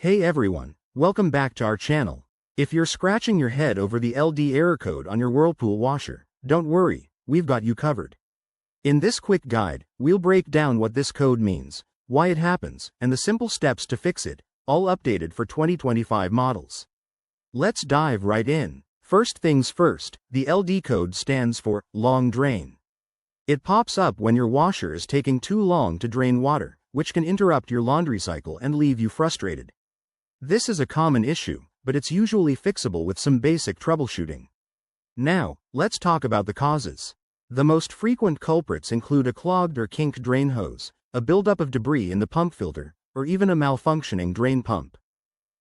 Hey everyone, welcome back to our channel. If you're scratching your head over the LD error code on your Whirlpool washer, don't worry, we've got you covered. In this quick guide, we'll break down what this code means, why it happens, and the simple steps to fix it, all updated for 2025 models. Let's dive right in. First things first, the LD code stands for long drain. It pops up when your washer is taking too long to drain water, which can interrupt your laundry cycle and leave you frustrated. This is a common issue, but it's usually fixable with some basic troubleshooting. Now, let's talk about the causes. The most frequent culprits include a clogged or kinked drain hose, a buildup of debris in the pump filter, or even a malfunctioning drain pump.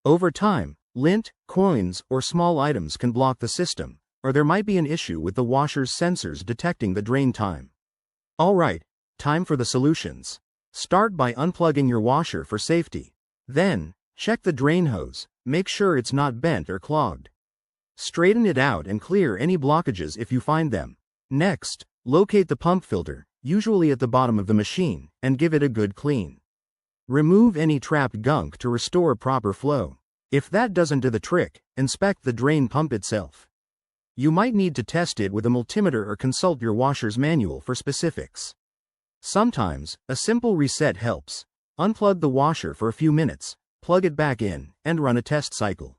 Over time, lint, coins, or small items can block the system, or there might be an issue with the washer's sensors detecting the drain time. Alright, time for the solutions. Start by unplugging your washer for safety. Then, check the drain hose, make sure it's not bent or clogged. Straighten it out and clear any blockages if you find them. Next, locate the pump filter, usually at the bottom of the machine, and give it a good clean. Remove any trapped gunk to restore proper flow. If that doesn't do the trick, inspect the drain pump itself. You might need to test it with a multimeter or consult your washer's manual for specifics. Sometimes, a simple reset helps. Unplug the washer for a few minutes, plug it back in, and run a test cycle.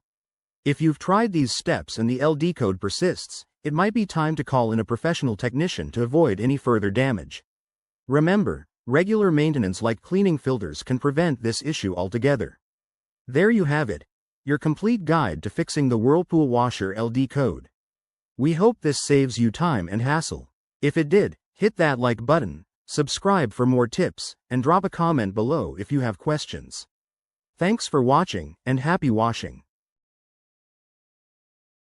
If you've tried these steps and the LD code persists, it might be time to call in a professional technician to avoid any further damage. Remember, regular maintenance like cleaning filters can prevent this issue altogether. There you have it, your complete guide to fixing the Whirlpool Washer LD code. We hope this saves you time and hassle. If it did, hit that like button, subscribe for more tips, and drop a comment below if you have questions. Thanks for watching, and happy washing.